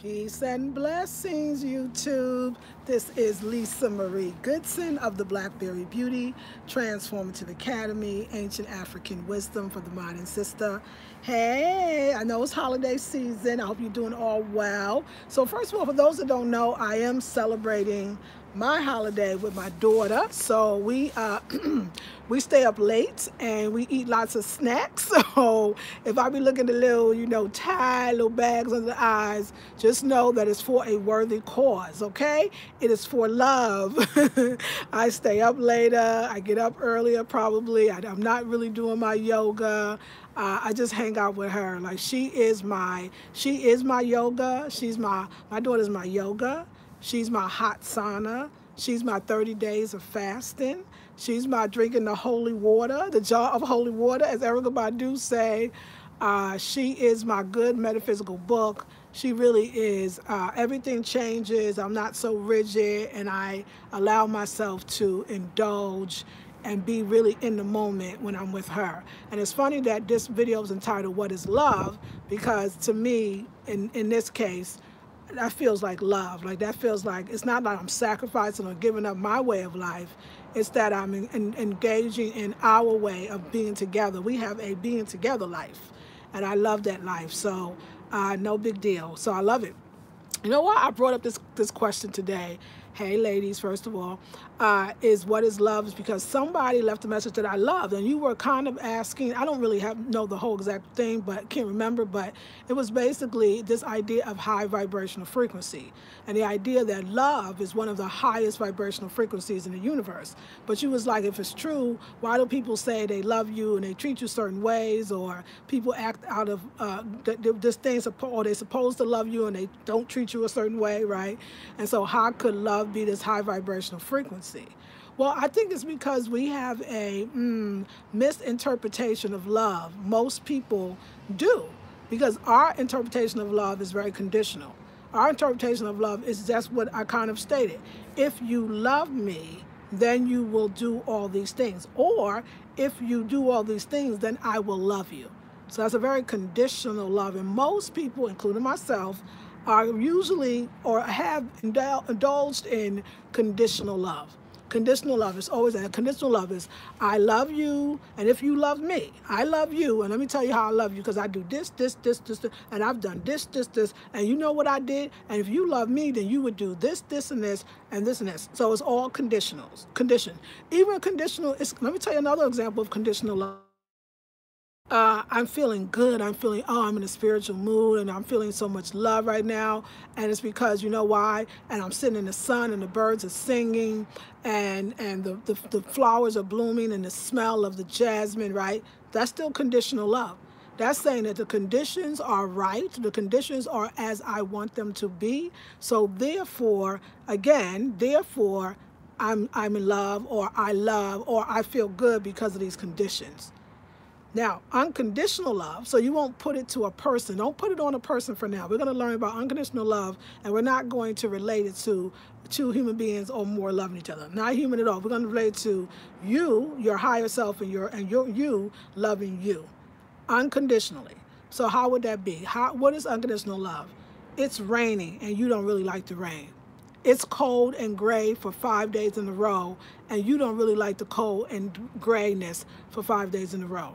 Peace and blessings, YouTube. This is Lisa Marie Goodson of the Blackberry Beauty Transformative Academy, Ancient African Wisdom for the Modern Sister. Hey, I know it's holiday season. I hope you're doing all well. So first of all, for those that don't know, I am celebrating my holiday with my daughter. So we we stay up late and we eat lots of snacks. So if I be looking at little, tie, little bags under the eyes, just know that it's for a worthy cause, okay? It is for love. I stay up later. I get up earlier probably. I'm not really doing my yoga. I just hang out with her. Like she is my yoga. My daughter's my yoga. She's my hot sauna. She's my 30 days of fasting. She's my drinking the holy water, the jar of holy water, as Erica Badu say. She is my good metaphysical book. She really is. Everything changes. I'm not so rigid, and I allow myself to indulge and be really in the moment when I'm with her. And it's funny that this video is entitled, What is Love? Because to me, in this case, that feels like love. Like that feels like, it's not like I'm sacrificing or giving up my way of life. It's that I'm engaging in our way of being together. We have a being together life. And I love that life. So no big deal. So I love it. You know why I brought up this question today? Hey ladies, first of all, is what is love? Is because somebody left a message that I loved, and you were kind of asking, I don't really know the whole exact thing, but can't remember, but it was basically this idea of high vibrational frequency, and the idea that love is one of the highest vibrational frequencies in the universe. But you was like, if it's true, why do people say they love you and they treat you certain ways, or people act out of this thing, or they're supposed to love you and they don't treat you a certain way, right? And so how could love be this high vibrational frequency? Well, I think it's because we have a misinterpretation of love. Most people do, because our interpretation of love is very conditional. Our interpretation of love is just what I kind of stated. If you love me, then you will do all these things. Or if you do all these things, then I will love you. So that's a very conditional love. And most people, including myself, are usually or have indulged in conditional love. Conditional love is always that. Conditional love is, I love you, and if you love me, I love you, and let me tell you how I love you, because I do this, and I've done this, and you know what I did, and if you love me, then you would do this, and this, and this, and this. So it's all conditionals, condition. Even conditional, let me tell you another example of conditional love. I'm feeling good. I'm in a spiritual mood, and I'm feeling so much love right now. And it's because, you know why? And I'm sitting in the sun, and the birds are singing, and the flowers are blooming, and the smell of the jasmine, right? That's still conditional love. That's saying that the conditions are right. The conditions are as I want them to be. So therefore, again, I'm in love, or I feel good because of these conditions. Now, unconditional love, so you won't put it to a person. Don't put it on a person for now. We're going to learn about unconditional love, and we're not going to relate it to two human beings or more loving each other. Not human at all. We're going to relate it to you, your higher self, and you loving you unconditionally. So how would that be? What is unconditional love? It's raining, and you don't really like the rain. It's cold and gray for 5 days in a row, and you don't really like the cold and grayness for 5 days in a row.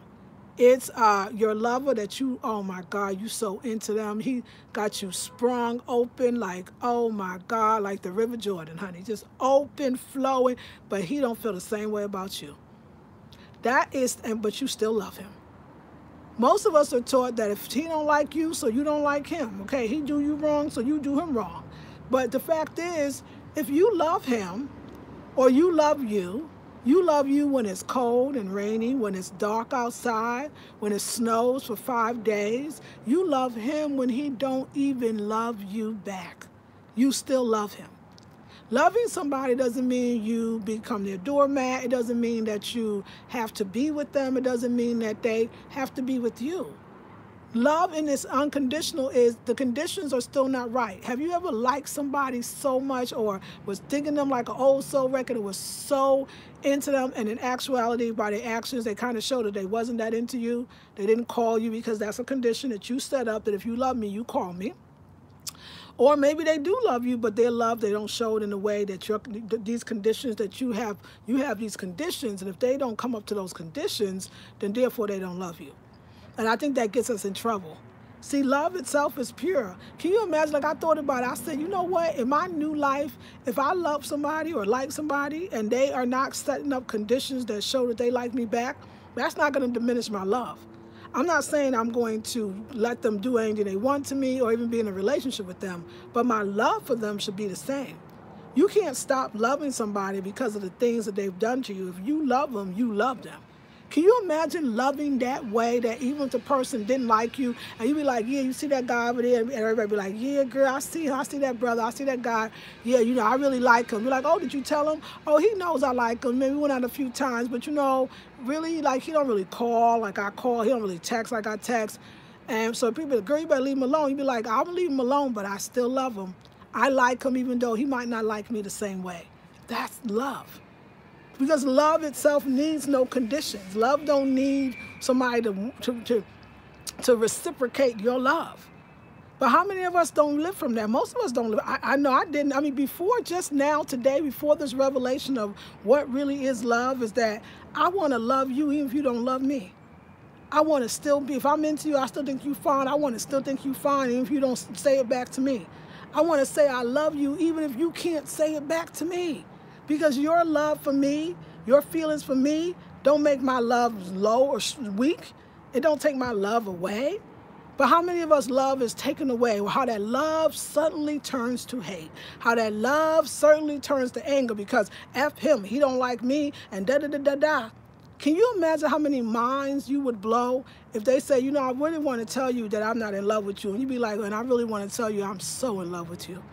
It's your lover that you, oh my God, you so into them. He got you sprung open like, oh my God, like the River Jordan, honey. Just open, flowing, but he don't feel the same way about you. But you still love him. Most of us are taught that if he don't like you, so you don't like him, okay? He do you wrong, so you do him wrong. But the fact is, if you love him, or you love you when it's cold and rainy, when it's dark outside, when it snows for 5 days. You love him when he don't even love you back. You still love him. Loving somebody doesn't mean you become their doormat. It doesn't mean that you have to be with them. It doesn't mean that they have to be with you. Love in this unconditional is the conditions are still not right. Have you ever liked somebody so much, or was thinking them like an old soul record, and was so into them, and in actuality, by their actions, they kind of showed that they wasn't that into you? They didn't call you because that's a condition that you set up, that if you love me, you call me. Or maybe they do love you, but their love, they don't show it in the way that these conditions that you have these conditions, and if they don't come up to those conditions, then therefore they don't love you. And I think that gets us in trouble. See, love itself is pure. Can you imagine, like I thought about it, I said, you know what, in my new life, if I love somebody or like somebody and they are not setting up conditions that show that they like me back, that's not going to diminish my love. I'm not saying I'm going to let them do anything they want to me or even be in a relationship with them, but my love for them should be the same. You can't stop loving somebody because of the things that they've done to you. If you love them, you love them. Can you imagine loving that way, that even if the person didn't like you, and you be like, yeah, you see that guy over there, and everybody be like, yeah, girl, I see that brother, I see that guy, yeah, you know, I really like him. You're like, oh, did you tell him? Oh, he knows I like him. Maybe we went out a few times, but you know, really, like, he don't really call like I call. He don't really text like I text. And so people be like, girl, you better leave him alone. You be like, I'm gonna leave him alone, but I still love him. I like him even though he might not like me the same way. That's love. Because love itself needs no conditions. Love don't need somebody to reciprocate your love. But how many of us don't live from that? Most of us don't live. I know I didn't. I mean, before just now, today, before this revelation of what really is love, is that I want to love you even if you don't love me. I want to still be, if I'm into you, I still think you fine. I want to still think you fine even if you don't say it back to me. I want to say I love you even if you can't say it back to me. Because your love for me, your feelings for me, don't make my love low or weak. It don't take my love away. But how many of us love is taken away? Or how that love suddenly turns to hate. How that love certainly turns to anger because F him, he don't like me, and da-da-da-da-da. Can you imagine how many minds you would blow if they say, you know, I really want to tell you that I'm not in love with you. And you'd be like, and I really want to tell you I'm so in love with you.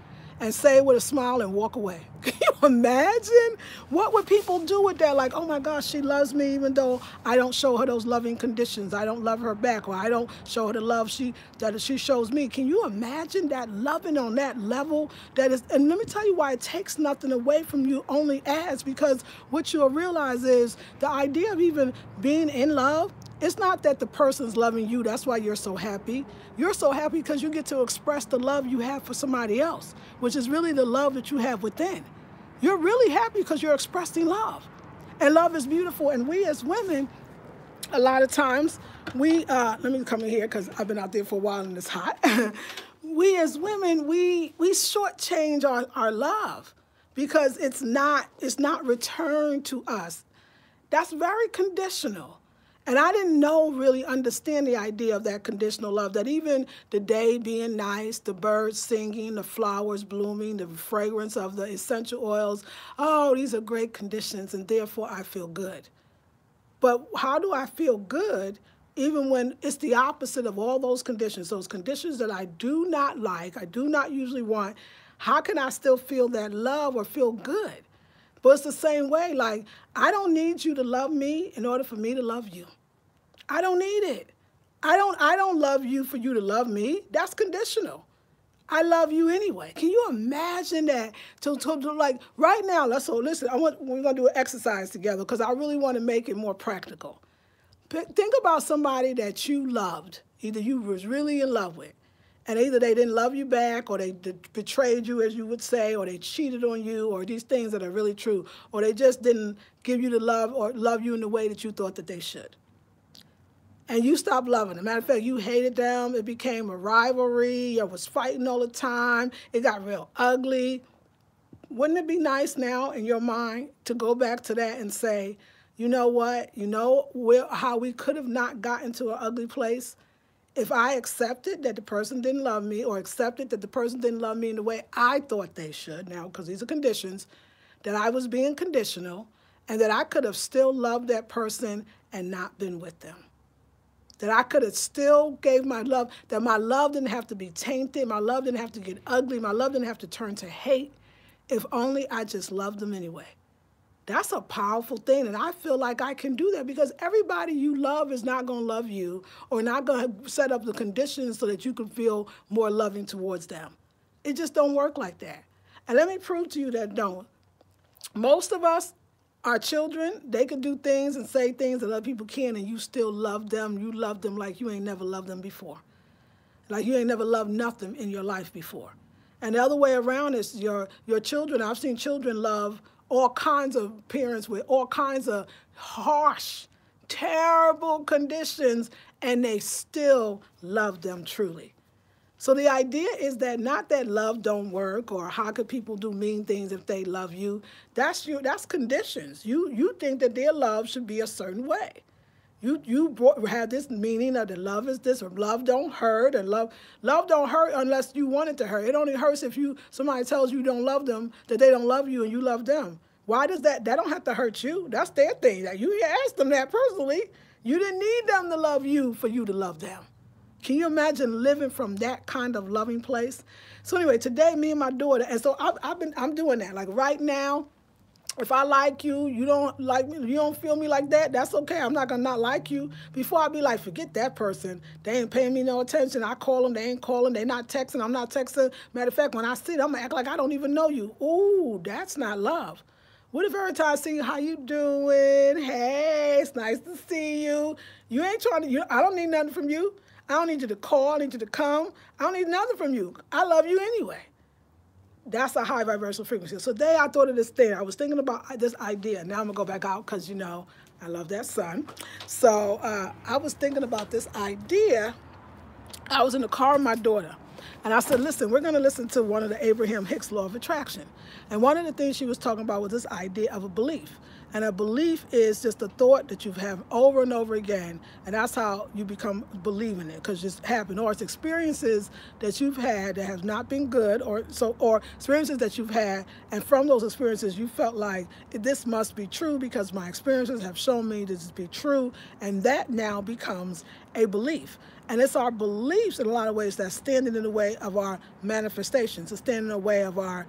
And say it with a smile and walk away. Can you imagine? What would people do with that? Like, oh my gosh, she loves me even though I don't show her those loving conditions. I don't love her back, or I don't show her the love that she shows me. Can you imagine that loving on that level? That is, and let me tell you why it takes nothing away from you, only adds, because what you'll realize is the idea of even being in love, it's not that the person's loving you, that's why you're so happy. You're so happy because you get to express the love you have for somebody else, which is really the love that you have within. You're really happy because you're expressing love. And love is beautiful. And we as women, a lot of times, let me come in here because I've been out there for a while and it's hot. We as women, we shortchange our love because it's not returned to us. That's very conditional. And I didn't really understand the idea of that conditional love, that even the day being nice, the birds singing, the flowers blooming, the fragrance of the essential oils, oh, these are great conditions, and therefore I feel good. But how do I feel good even when it's the opposite of all those conditions that I do not like, I do not usually want? How can I still feel that love or feel good? But it's the same way, like, I don't need you to love me in order for me to love you. I don't need it. I don't love you for you to love me. That's conditional. I love you anyway. Can you imagine that? To like right now, listen, we're gonna do an exercise together because I really want to make it more practical. Think about somebody that you loved, either you was really in love with, and either they didn't love you back, or they betrayed you, as you would say, or they cheated on you, or these things that are really true, or they just didn't give you the love or love you in the way that you thought that they should. And you stopped loving them. Matter of fact, you hated them. It became a rivalry. You was fighting all the time. It got real ugly. Wouldn't it be nice now in your mind to go back to that and say, you know what? You know how we could have not gotten to an ugly place? If I accepted that the person didn't love me, or accepted that the person didn't love me in the way I thought they should, now, because these are conditions, that I was being conditional, and that I could have still loved that person and not been with them. That I could have still gave my love, that my love didn't have to be tainted, my love didn't have to get ugly, my love didn't have to turn to hate, if only I just loved them anyway. That's a powerful thing, and I feel like I can do that because everybody you love is not going to love you, or not going to set up the conditions so that you can feel more loving towards them. It just don't work like that. And let me prove to you that it don't. Most of us, our children, they can do things and say things that other people can, and you still love them. You love them like you ain't never loved them before. Like you ain't never loved nothing in your life before. And the other way around is your children. I've seen children love all kinds of parents with all kinds of harsh, terrible conditions, and they still love them truly. So the idea is that not that love don't work, or how could people do mean things if they love you. That's conditions. You think that their love should be a certain way. You have this meaning that the love is this, or love don't hurt, and love don't hurt unless you want it to hurt. It only hurts if somebody tells you don't love them, that they don't love you and you love them. Why does that don't have to hurt you? That's their thing. That you asked them that personally. You didn't need them to love you for you to love them. Can you imagine living from that kind of loving place? So anyway, today, me and my daughter, and so I'm doing that. Like right now, if I like you, you don't like me, you don't feel me like that, that's okay. I'm not gonna not like you. Before I be like, forget that person. They ain't paying me no attention. I call them, they ain't calling, they not texting, I'm not texting. Matter of fact, when I see them, I'm gonna act like I don't even know you. Ooh, that's not love. What if every time I see you, how you doing? Hey, it's nice to see you. You ain't trying to, I don't need nothing from you. I don't need you to call, I need you to come. I don't need nothing from you. I love you anyway. That's a high vibrational frequency. So today I thought of this thing. I was thinking about this idea. Now I'm going to go back out because, you know, I love that sun. So I was thinking about this idea. I was in the car with my daughter. And I said, listen, we're going to listen to one of the Abraham Hicks Law of Attraction. And one of the things she was talking about was this idea of a belief. And a belief is just a thought that you have over and over again. And that's how you become believing it, because it's happened. Or it's experiences that you've had that have not been good, or experiences that you've had. And from those experiences, you felt like this must be true because my experiences have shown me this to be true. And that now becomes a belief. And it's our beliefs in a lot of ways that's standing in the way of our manifestations. It's standing in the way of our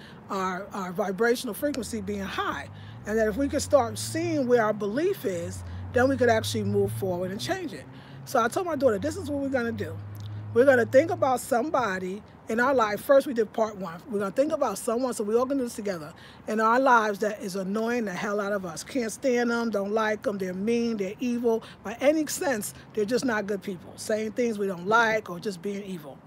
vibrational frequency being high. And that if we could start seeing where our belief is, then we could actually move forward and change it. So I told my daughter, this is what we're going to do. We're going to think about somebody in our life. First, we did part one. We're going to think about someone, so we all can do this together, in our lives that is annoying the hell out of us. Can't stand them, don't like them, they're mean, they're evil. By any sense, they're just not good people. Saying things we don't like or just being evil.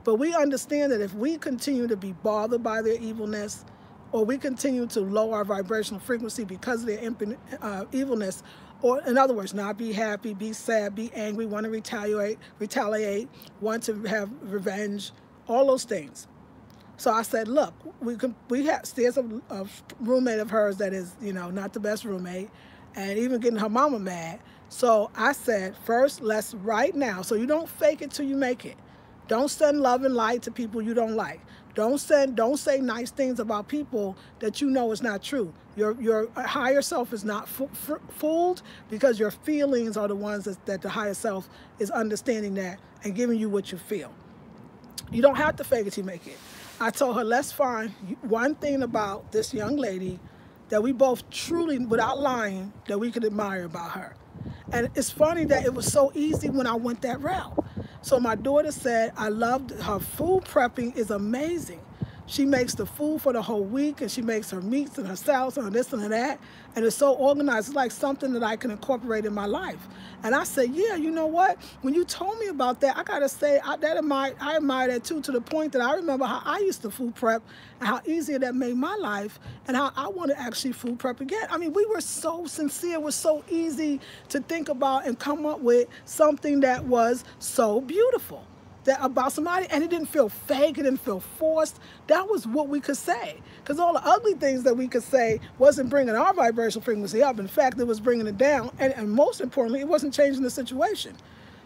But we understand that if we continue to be bothered by their evilness, or we continue to lower our vibrational frequency because of their evilness, or in other words, not be happy, be sad, be angry, want to retaliate, want to have revenge, all those things. So I said, look, there's a roommate of hers that is, you know, not the best roommate, and even getting her mama mad. So I said, first, let's right now, so you don't fake it till you make it. Don't send love and light to people you don't like. Don't say nice things about people that you know is not true. Your higher self is not fooled, because your feelings are the ones that the higher self is understanding that and giving you what you feel. You don't have to fake it till you make it. I told her, let's find one thing about this young lady that we both truly, without lying, that we could admire about her. And it's funny that it was so easy when I went that route. So my daughter said, I loved her food prepping is amazing. She makes the food for the whole week, and she makes her meats and her salads and her this and her that. And it's so organized. It's like something that I can incorporate in my life. And I said, yeah, you know what? When you told me about that, I got to say, I admire that too, to the point that I remember how I used to food prep and how easier that made my life, and how I want to actually food prep again. I mean, we were so sincere. It was so easy to think about and come up with something that was so beautiful. That about somebody, and it didn't feel fake, it didn't feel forced. That was what we could say. Because all the ugly things that we could say wasn't bringing our vibrational frequency up. In fact, it was bringing it down. And most importantly, it wasn't changing the situation.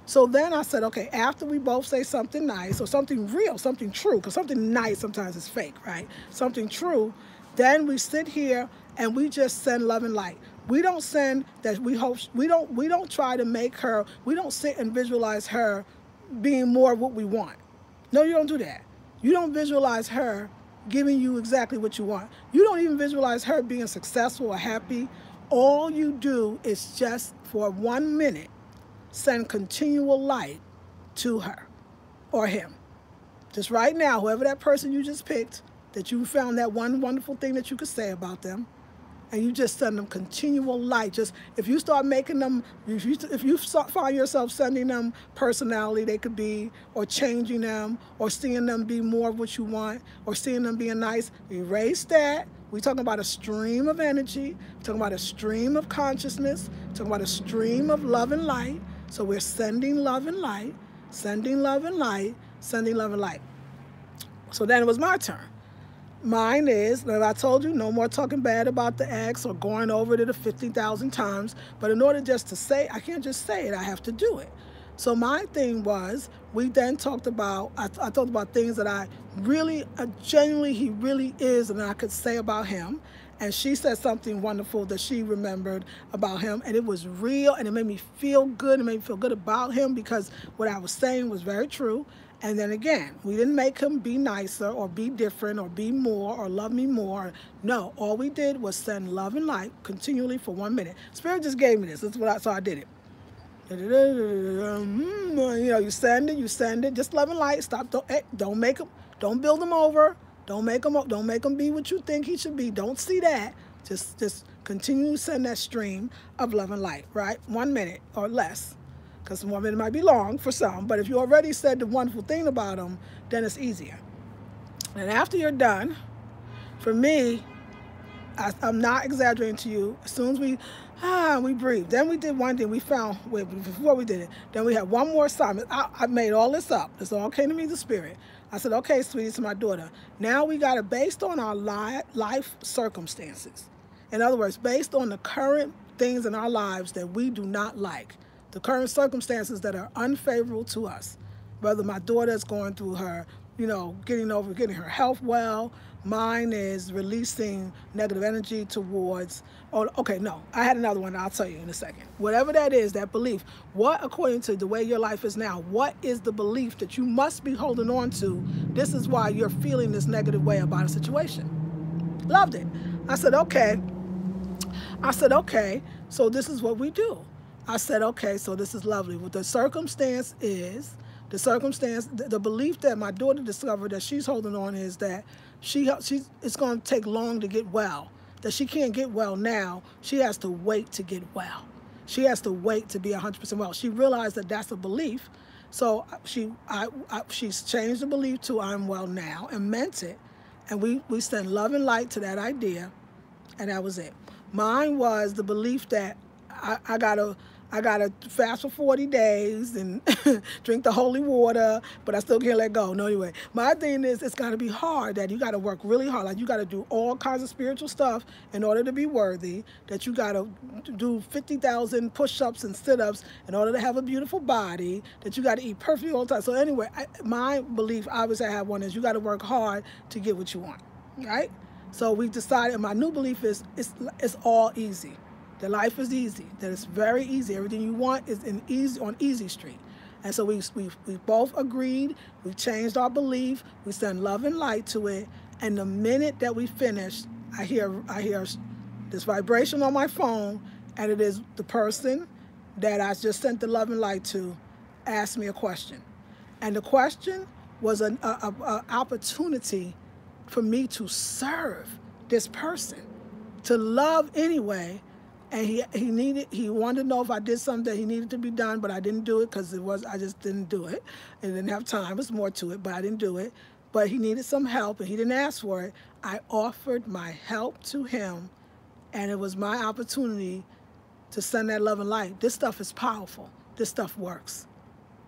So then I said, okay, after we both say something nice, or something real, something true, because something nice sometimes is fake, right? Something true, then we sit here and we just send love and light. We don't send that we hope, we don't try to make her, we don't sit and visualize her being more of what we want. No, you don't do that. You don't visualize her giving you exactly what you want. You don't even visualize her being successful or happy. All you do is just for 1 minute send continual light to her or him. Just right now, whoever that person you just picked, that you found that one wonderful thing that you could say about them, and you just send them continual light. Just if you start making them, if you find yourself sending them personality they could be, or changing them, or seeing them be more of what you want, or seeing them being nice, erase that. We're talking about a stream of energy. We're talking about a stream of consciousness. We're talking about a stream of love and light. So we're sending love and light, sending love and light, sending love and light. So then it was my turn. Mine is, like I told you, no more talking bad about the ex or going over it 50,000 times. But in order just to say, I can't just say it, I have to do it. So my thing was, we then talked about, I talked about things that I really, genuinely, he really is, and I could say about him. And she said something wonderful that she remembered about him, and it was real, and it made me feel good. It made me feel good about him because what I was saying was very true. And then again, we didn't make him be nicer or be different or be more or love me more. No, all we did was send love and light continually for 1 minute. Spirit just gave me this. That's what so I did it. You know, you send it, just love and light. Stop, don't make him, don't build him over. Don't make him be what you think he should be. Don't see that. Just continue to send that stream of love and light, right? 1 minute or less, because 1 minute might be long for some, but if you already said the wonderful thing about him, then it's easier. And after you're done, for me, I'm not exaggerating to you, as soon as we breathed, then we did one thing. We found, before we did it, then we had one more assignment. I made all this up. This all came to me, the Spirit. I said, okay, sweetie, to my daughter. Now we got it based on our life circumstances. In other words, based on the current things in our lives that we do not like, the current circumstances that are unfavorable to us, whether my daughter is going through her, you know, getting her health well, mine is releasing negative energy towards, oh, okay, no, I had another one I'll tell you in a second. Whatever that is, that belief, what, according to the way your life is now, what is the belief that you must be holding on to? This is why you're feeling this negative way about a situation. Loved it. I said, okay, so this is what we do. I said, okay, so this is lovely. What the circumstance is, the belief that my daughter discovered that she's holding on is that it's going to take long to get well, that she can't get well now. She has to wait to get well. She has to wait to be 100% well. She realized that that's a belief. So she's changed the belief to I'm well now and meant it. And we send love and light to that idea, and that was it. Mine was the belief that I gotta fast for 40 days and drink the holy water, but I still can't let go. No, anyway, my thing is it's got to be hard, that you got to work really hard. Like you got to do all kinds of spiritual stuff in order to be worthy, that you got to do 50,000 push-ups and sit-ups in order to have a beautiful body, that you got to eat perfectly all the time. So anyway, my belief, obviously I have one, is you got to work hard to get what you want, right? So we decided, my new belief is it's all easy. That life is easy, that it's very easy. Everything you want is on easy street. And so we both agreed, we changed our belief, we send love and light to it, and the minute that we finished, I hear this vibration on my phone, and it is the person that I just sent the love and light to asked me a question. And the question was an opportunity for me to serve this person, to love anyway. And he wanted to know if I did something that he needed to be done, but I didn't do it because I just didn't do it. I didn't have time. There was more to it, but I didn't do it. But he needed some help, and he didn't ask for it. I offered my help to him, and it was my opportunity to send that love and light. This stuff is powerful. This stuff works.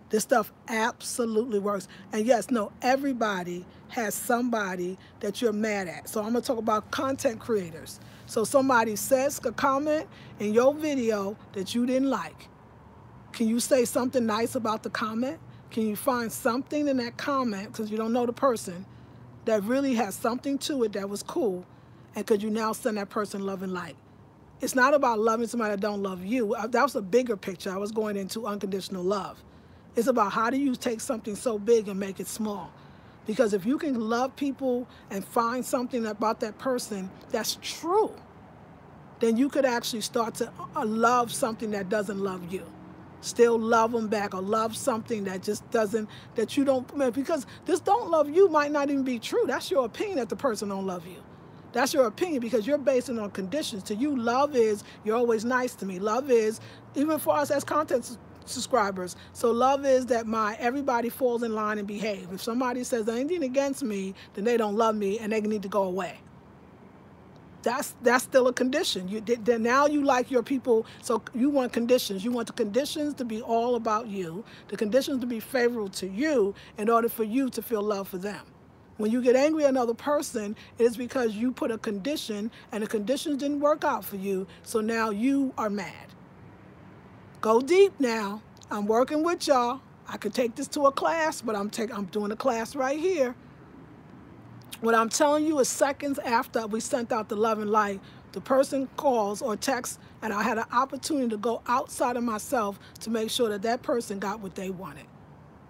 This stuff absolutely works. And yes, no, everybody has somebody that you're mad at. So I'm going to talk about content creators. So somebody says a comment in your video that you didn't like. Can you say something nice about the comment? Can you find something in that comment, because you don't know the person, that really has something to it that was cool, and could you now send that person love and light? It's not about loving somebody that don't love you. That was a bigger picture. I was going into unconditional love. It's about how do you take something so big and make it small? Because if you can love people and find something about that person that's true, then you could actually start to love something that doesn't love you. Still love them back, or love something that just doesn't, that you don't, because this don't love you might not even be true. That's your opinion that the person don't love you. That's your opinion because you're based it on conditions. To you, love is you're always nice to me. Love is, even for us as content subscribers, so love is that everybody falls in line and behave. If somebody says anything against me, then they don't love me and they need to go away. That's still a condition. Now you like your people, so you want conditions. You want the conditions to be all about you, the conditions to be favorable to you in order for you to feel love for them. When you get angry at another person, it's because you put a condition and the conditions didn't work out for you, so now you are mad. Go deep now. I'm working with y'all. I could take this to a class, but I'm doing a class right here. What I'm telling you is seconds after we sent out the love and light, the person calls or texts, and I had an opportunity to go outside of myself to make sure that that person got what they wanted.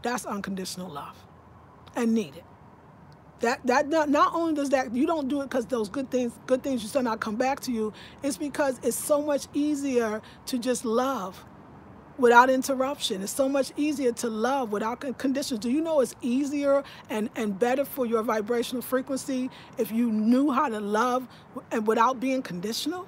That's unconditional love and needed. Not only does that, you don't do it because those good things you still not come back to you. It's because it's so much easier to just love without interruption. It's so much easier to love without conditions. Do you know it's easier and better for your vibrational frequency if you knew how to love and without being conditional?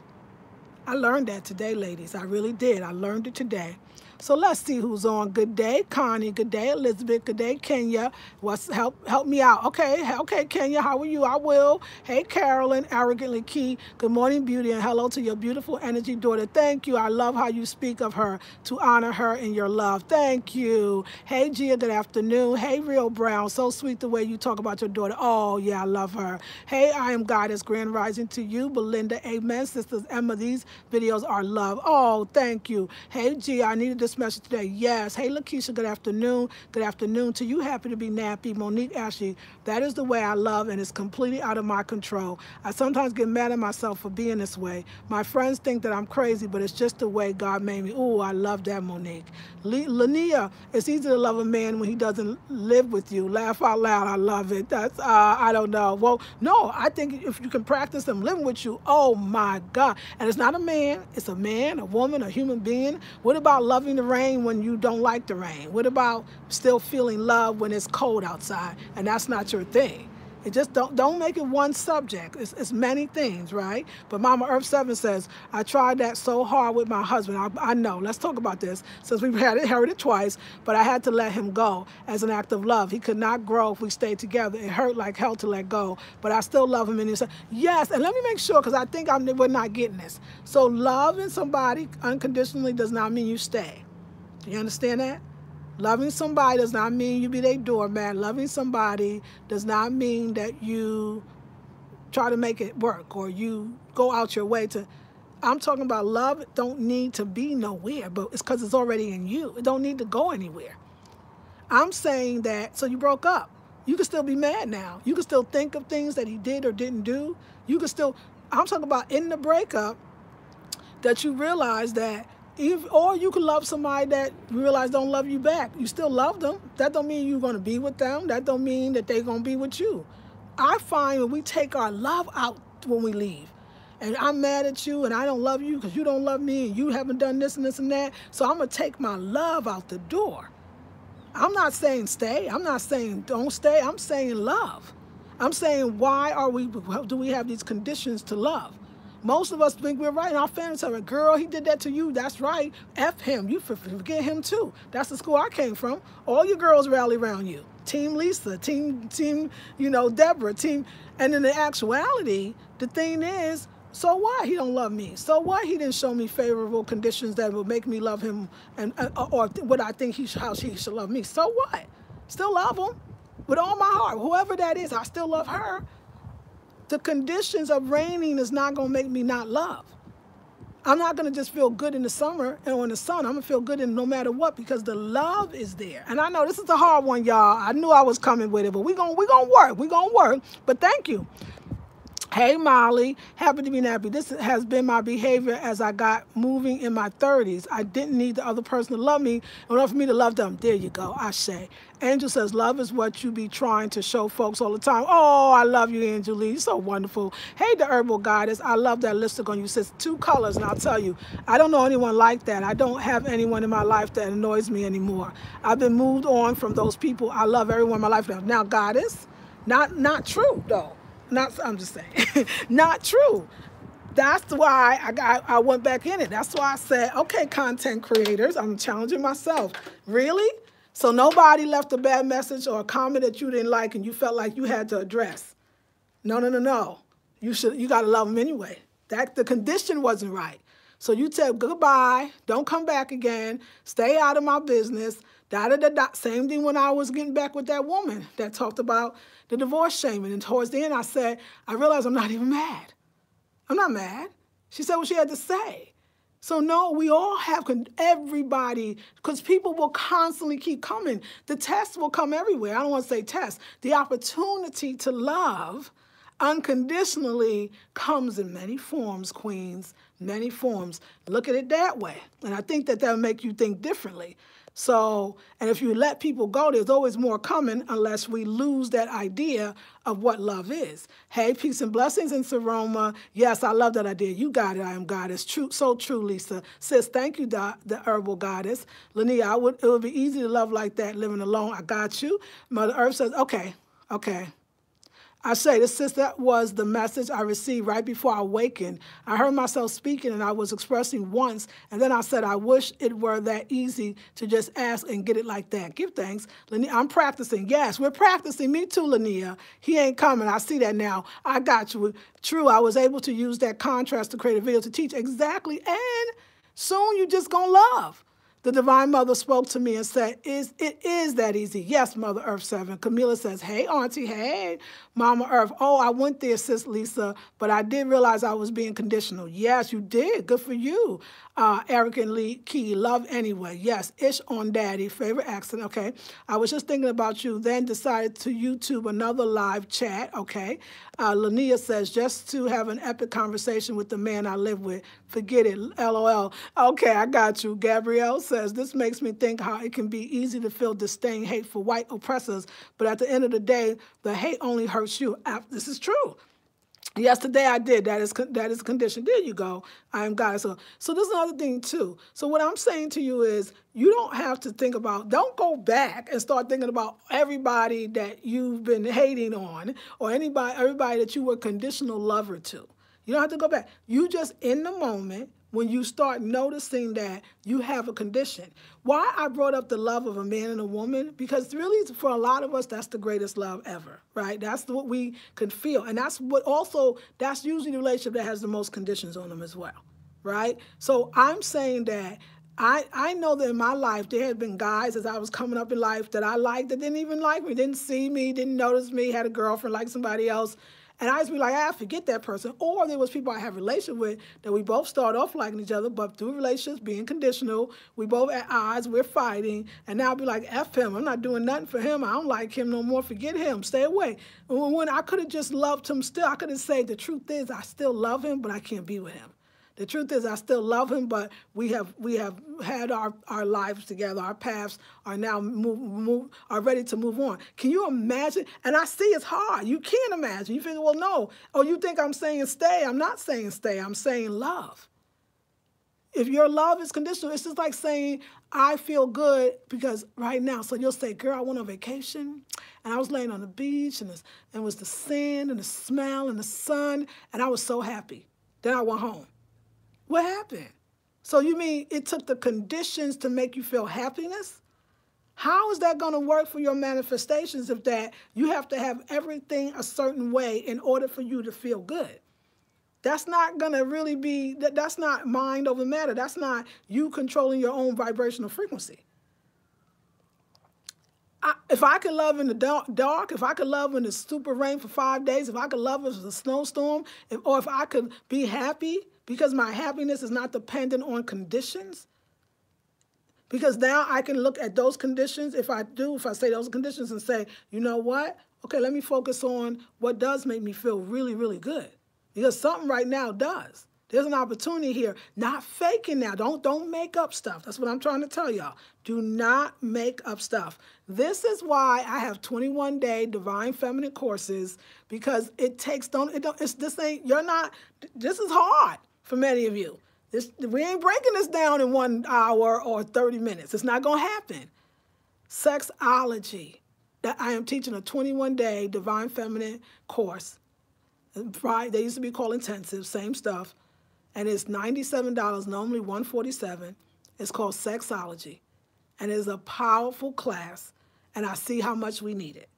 I learned that today, ladies. I really did. I learned it today. So let's see who's on. Good day, Connie. Good day, Elizabeth. Good day, Kenya. Help me out. Okay, Kenya. How are you? I will. Hey, Carolyn. Arrogantly Key. Good morning, beauty, and hello to your beautiful energy daughter. Thank you. I love how you speak of her to honor her in your love. Thank you. Hey, Gia. Good afternoon. Hey, Real Brown. So sweet the way you talk about your daughter. Oh yeah, I love her. Hey, I am Goddess. Grand rising to you, Belinda. Amen. Sisters Emma. These videos are love. Oh, thank you. Hey, Gia. I needed this message today. Yes. Hey, Lakeisha, good afternoon. Good afternoon to you. Happy to be nappy. Monique Ashley, that is the way I love, and it's completely out of my control. I sometimes get mad at myself for being this way. My friends think that I'm crazy, but it's just the way God made me. Oh, I love that, Monique. Lania, it's easy to love a man when he doesn't live with you. Laugh out loud. I love it. That's, I don't know. Well, no, I think if you can practice them living with you, oh my God. And it's not a man. It's a man, a woman, a human being. What about loving the rain when you don't like the rain? What about still feeling love when it's cold outside and that's not your thing? It just don't make it one subject. It's many things, right? But Mama Earth 7 says, I tried that so hard with my husband. I know. Let's talk about this since we've heard it twice, but I had to let him go as an act of love. He could not grow if we stayed together. It hurt like hell to let go, but I still love him. And he said, yes, and let me make sure, because I think we're not getting this. So loving somebody unconditionally does not mean you stay. Do you understand that? Loving somebody does not mean you be their doormat. Loving somebody does not mean that you try to make it work or you go out your way to. I'm talking about love don't need to be nowhere, but it's because it's already in you. It don't need to go anywhere. I'm saying that, so you broke up. You can still be mad now. You can still think of things that he did or didn't do. You can still, I'm talking about in the breakup that you realize that or you can love somebody that you realize don't love you back. You still love them. That don't mean you're going to be with them. That don't mean that they're going to be with you. I find when we take our love out when we leave, and I'm mad at you and I don't love you because you don't love me and you haven't done this and this and that, so I'm going to take my love out the door. I'm not saying stay. I'm not saying don't stay. I'm saying love. I'm saying why do we have these conditions to love? Most of us think we're right, and our families tell us, girl, he did that to you. That's right. F him. You forget him too. That's the school I came from. All your girls rally around you. Team Lisa, team, Deborah, team. And in the actuality, the thing is, so what? He don't love me. So what? He didn't show me favorable conditions that would make me love him, or what I think how he should love me. So what? Still love him with all my heart. Whoever that is, I still love her. The conditions of raining is not going to make me not love. I'm not going to just feel good in the summer and in the sun. I'm going to feel good in no matter what because the love is there. And I know this is a hard one, y'all. I knew I was coming with it, but we're gonna work. We're going to work. But thank you. Hey, Molly. Happy to be nappy. This has been my behavior as I got moving in my 30s. I didn't need the other person to love me in order for me to love them. There you go. I say. Angel says, love is what you be trying to show folks all the time. Oh, I love you, Angel Lee. You're so wonderful. Hey, the Herbal Goddess. I love that lipstick on you. It says 2 colors, and I'll tell you, I don't know anyone like that. I don't have anyone in my life that annoys me anymore. I've been moved on from those people. I love everyone in my life now. Now, Goddess, not true, though. I'm just saying, not true. That's why I went back in it. That's why I said, okay, content creators, I'm challenging myself. Really? So nobody left a bad message or a comment that you didn't like and you felt like you had to address. No, no, no, no. You got to love them anyway. The condition wasn't right. So you tell goodbye, don't come back again, stay out of my business, da-da-da-da. Same thing when I was getting back with that woman that talked about the divorce shaming. And towards the end, I said, I realized I'm not even mad. I'm not mad. She said what she had to say. So no, we all have, everybody, because people will constantly keep coming. The tests will come everywhere. I don't want to say tests. The opportunity to love unconditionally comes in many forms, queens, many forms. Look at it that way. And I think that that'll make you think differently. So, and if you let people go, there's always more coming unless we lose that idea of what love is. Hey, peace and blessings in Saroma. Yes, I love that idea. You got it. I am goddess. True, so true, Lisa. Sis, thank you, the herbal goddess. Lania, it would be easy to love like that, living alone. I got you. Mother Earth says, okay. I say, this sister was the message I received right before I awakened. I heard myself speaking and I was expressing once, and then I said, I wish it were that easy to just ask and get it like that. Give thanks. Lania, I'm practicing. Yes, we're practicing. Me too, Lania. He ain't coming. I see that now. I got you. True, I was able to use that contrast to create a video to teach. Exactly. And soon you just gonna love. The Divine Mother spoke to me and said, it is that easy. Yes, Mother Earth 7. Camila says, hey, Auntie, hey, Mama Earth. Oh, I went there, Sis Lisa, but I did realize I was being conditional. Yes, you did. Good for you. Eric and Lee Key, love anyway. Yes, Ish on Daddy, favorite accent. Okay. I was just thinking about you, then decided to YouTube another live chat. Okay. Lania says, just to have an epic conversation with the man I live with. Forget it. LOL. Okay, I got you. Gabrielle says, this makes me think how it can be easy to feel disdain, hate for white oppressors, but at the end of the day, the hate only hurts you. This is true. Yesterday I did. That is condition. There you go. I am God. So this is another thing too. So what I'm saying to you is you don't have to think about, don't go back and start thinking about everybody that you've been hating on or everybody that you were conditional lover to. You don't have to go back. You just in the moment when you start noticing that you have a condition. Why I brought up the love of a man and a woman, because really for a lot of us, that's the greatest love ever, right? That's what we can feel. And that's usually the relationship that has the most conditions on them as well, right? So I'm saying that I know that in my life, there had been guys as I was coming up in life that I liked that didn't even like me, didn't see me, didn't notice me, had a girlfriend like somebody else. And I used to be like, forget that person. Or there was people I have a relationship with that we both start off liking each other, but through relationships, being conditional, we both at odds, we're fighting. And now I'll be like, F him. I'm not doing nothing for him. I don't like him no more. Forget him. Stay away. And when I could have just loved him still, I could have said the truth is I still love him, but I can't be with him. The truth is I still love him, but we have had our lives together. Our paths are now are ready to move on. Can you imagine? And I see it's hard. You can't imagine. You think, well, no. Oh, you think I'm saying stay. I'm not saying stay. I'm saying love. If your love is conditional, it's just like saying, I feel good because right now. So you'll say, girl, I went on vacation and I was laying on the beach and it was the sand and the smell and the sun and I was so happy. Then I went home. What happened? So you mean it took the conditions to make you feel happiness? How is that going to work for your manifestations if that you have to have everything a certain way in order for you to feel good? That's not going to really be, that's not mind over matter. That's not you controlling your own vibrational frequency. If I could love in the dark, if I could love in the super rain for 5 days, if I could love if it's a snowstorm, or if I could be happy, because my happiness is not dependent on conditions. Because now I can look at those conditions, if I say those conditions and say, you know what? Okay, let me focus on what does make me feel really, really good. Because something right now does. There's an opportunity here. Not faking now. Don't make up stuff. That's what I'm trying to tell y'all. Do not make up stuff. This is why I have 21-day Divine Feminine courses, because it takes, this is hard. For many of you, we ain't breaking this down in 1 hour or 30 minutes. It's not going to happen. Sexology, that I am teaching a 21-day Divine Feminine course. Right? They used to be called intensive, same stuff. And it's $97, normally $147. It's called Sexology. And it's a powerful class. And I see how much we need it.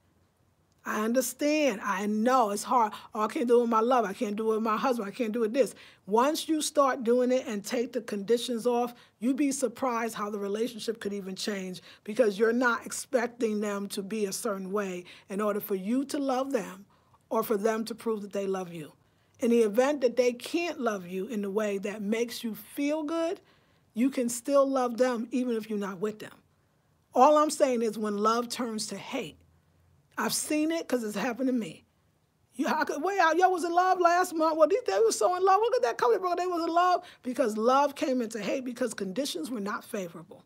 I understand. I know it's hard. Oh, I can't do it with my love. I can't do it with my husband. I can't do it this. Once you start doing it and take the conditions off, you'd be surprised how the relationship could even change, because you're not expecting them to be a certain way in order for you to love them or for them to prove that they love you. In the event that they can't love you in the way that makes you feel good, you can still love them even if you're not with them. All I'm saying is when love turns to hate. I've seen it because it's happened to me. Y'all was in love last month. Well, they were so in love. Look at that couple, bro. They was in love because love came into hate because conditions were not favorable.